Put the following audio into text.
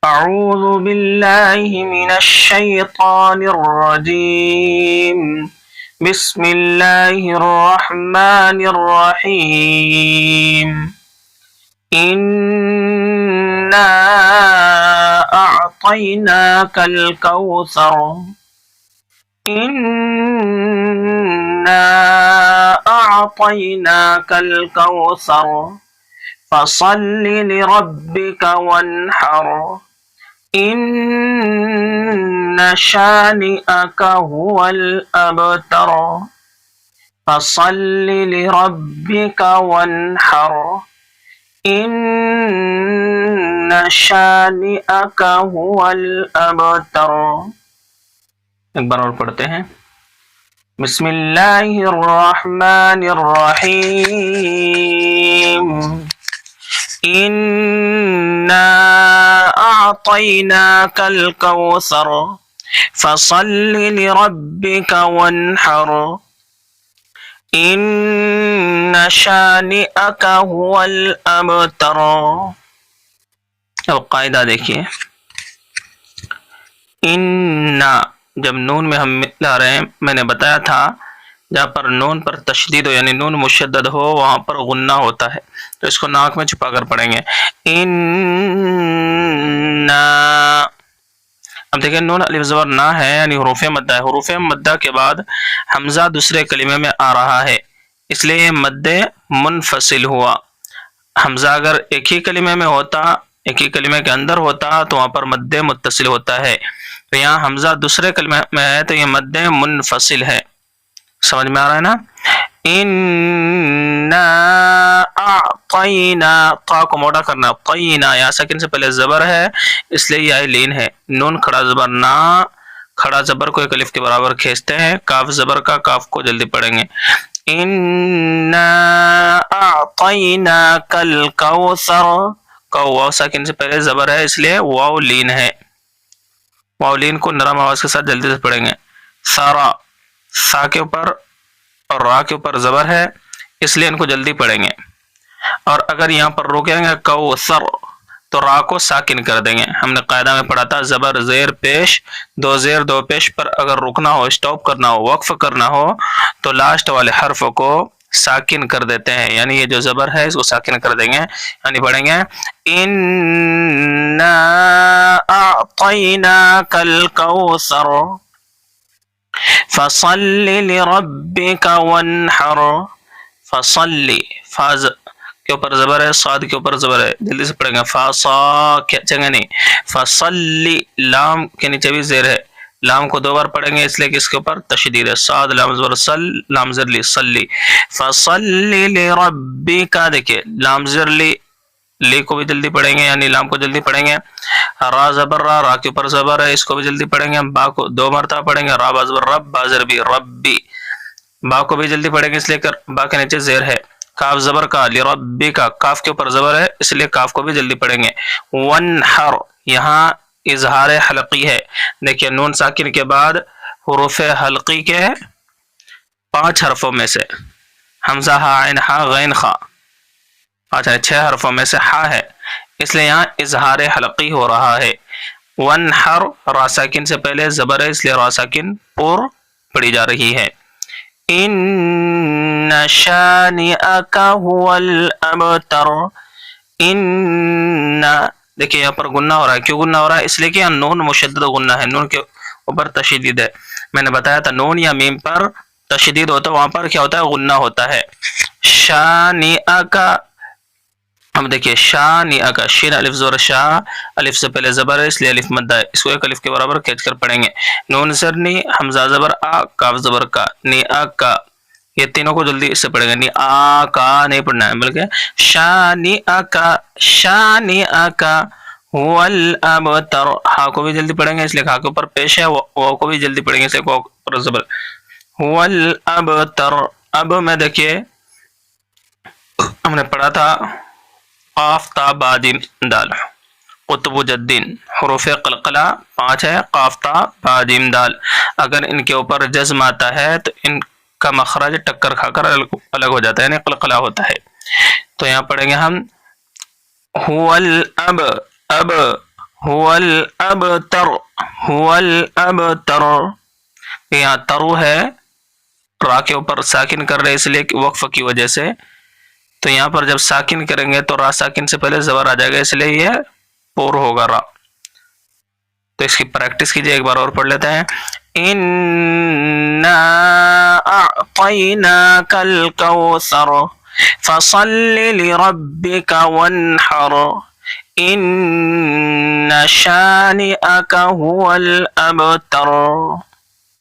أعوذ بالله من الشيطان الرجيم بسم الله الرحمن الرحيم إنا أعطيناك الكوثر إنا أعطيناك الكوثر فصل لربك وانحر إن شانئك هو الأبتر فصل لربك وانحر إن شانئك هو الأبتر. ایک بار اور پڑھتے ہیں. بسم اللہ الرحمن الرحیم إنا أعطيناك الكوثر فصل لربك وانحر إن شانئك هو الأبتر. اب قاعدہ دیکھیے. إنا جب نون میں ہم لا رہے ہیں، میں نے بتایا تھا جہاں پر نون پر تشدید ہو یعنی نون مشدد ہو وہاں پر غنہ ہوتا ہے، تو اس کو ناک میں چھپا کر پڑھیں گے. اِنَّا. اب دیکھیں نون الف زبر نا ہے یعنی حروف مدہ ہے. حروف مدہ کے بعد حمزہ دوسرے کلمے میں آ رہا ہے، اس لیے یہ مد منفصل ہوا. حمزہ اگر ایک ہی کلمے میں ہوتا، ایک ہی کلمے کے اندر ہوتا تو وہاں پر مد متصل ہوتا ہے. تو یہاں حمزہ دوسرے کلمے میں ہے تو یہ مد منفصل ہے. سمجھ میں آ رہا ہے نا؟ اِنَّا أَعْطَيْنَا. طا کو موٹا کرنا. طینا یا ساکن سے پہلے زبر ہے اس لیے یہ لین ہے. نون کھڑا زبر نا، کھڑا زبر کو ایک الف کے برابر کھینچتے ہیں. کاف زبر کا، کاف کو جلدی پڑھیں گے. اِنَّا أَعْطَيْنَاكَ الْكَوْثَرَ. واو ساکن سے پہلے زبر ہے اس لیے واو لین ہے. واو لین کو نرم آواز کے ساتھ جلدی سے پڑھیں گے. سارا سا کے اوپر اور را کے اوپر زبر ہے اس لیے ان کو جلدی پڑھیں گے. اور اگر یہاں پر روکیں گے کوثر تو را کو ساکن کر دیں گے. ہم نے قاعدہ میں پڑھا تھا زبر زیر پیش، دو زیر دو پیش پر اگر رکنا ہو، اسٹاپ کرنا ہو، وقف کرنا ہو تو لاسٹ والے حرف کو ساکن کر دیتے ہیں، یعنی یہ جو زبر ہے اس کو ساکن کر دیں گے. یعنی پڑھیں گے اِنَّا أَعْطَيْنَاكَ الْكَوْثَرَ فَصَلِّ لِرَبِّكَ وَانْحَرْ. فَصَلِّ فاز کے اوپر زبر ہے، صاد کے اوپر زبر ہے، جلدی سے پڑھیں گے. فَصَا چنگا نہیں. فَصَلِّ لام کے نیچے بھی زیر ہے، لام کو دو بار پڑھیں گے اس لیے کہ اس کے اوپر تشدید ہے. صاد لام زبر سل، لام زر لی صلی. فَصَلِّ لِرَبِّكَ. دیکھیے لام زر لی، لی کو بھی جلدی پڑھیں گے یعنی لام کو جلدی پڑھیں گے. را زبر را، را کے اوپر زبر ہے اس کو بھی جلدی پڑھیں گے. با کو دو مرتبہ پڑھیں گے. را با زبر رب، با زر بھی ربی. با کو بھی جلدی پڑھیں گے اس لیے کہ با کے نیچے زیر ہے. کاف زبر کا، لربی کا، کاف کے اوپر زبر ہے اس لیے کاف کو بھی جلدی پڑھیں گے. وانحر یہاں اظہار حلقی ہے. دیکھیے نون ساکن کے بعد حروف حلقی کے 5 حرفوں میں سے حمزہ ہا عین ہا غین خا، 6 حرفوں میں سے ہا ہے اس لیے یہاں اظہار حلقی ہو رہا ہے. وانحر را ساکن سے پہلے زبر ہے اس لیے را ساکن پور پڑھی جا رہی ہے. ان شانئک هو الابتر. ان دیکھیے یہاں پر غنہ ہو رہا ہے. کیوں غنہ ہو رہا ہے؟ اس لیے کہ یہاں نون مشدد غنہ ہے، نون کے اوپر تشدید ہے. میں نے بتایا تھا نون یا میم پر تشدید ہوتا ہے وہاں پر کیا ہوتا ہے؟ غنہ ہوتا ہے. شانئک. اب دیکھیے شانئک، شین الف زبر شا، الف سے پہلے زبر ہے اس لیے الف مدہ ہے، اس کو ایک الف کے برابر کھینچ کر پڑھیں گے. نون زر نی، حمزہ زبر آ، کاف زبر کا، نی آ کا، یہ تینوں کو جلدی اس سے پڑھیں گے. نی آ کا نہیں پڑھنا ہے بلکہ شانئک، شانئک هو الابتر. ہا کو بھی جلدی پڑھیں گے اس لیے ہا کے اوپر پیش ہے. واو کو بھی جلدی پڑھیں گے اس لیے واو کے اوپر زبر. هو الابتر. اب میں دیکھیے ہم نے پڑھا تھا قاف تا با جیم دال، قطب جدین، حروف قلقلہ 5 ہے، قاف تا با جیم دال. اگر ان کے اوپر جزم آتا ہے تو ان کا مخرج ٹکر کھا کر الگ ہو جاتا ہے یعنی قلقلہ ہوتا ہے. تو یہاں پڑھیں گے ہم هو الاب، اب هو الابتر، هو الابتر. یہاں ترو ہے، را کے اوپر ساکن کر رہے اس لیے وقف کی وجہ سے. تو یہاں پر جب ساکن کریں گے تو را ساکن سے پہلے زبر آ جائے گا، اس لیے یہ پور ہوگا را. تو اس کی پریکٹس کیجئے، ایک بار اور پڑھ لیتے ہیں. اِنَّا أَعْطَيْنَاكَ الْكَوْثَرَ فَصَلِّ لِرَبِّكَ وَانْحَرْ إِنَّ شَانِئَكَ هُوَ الْأَبْتَرُ.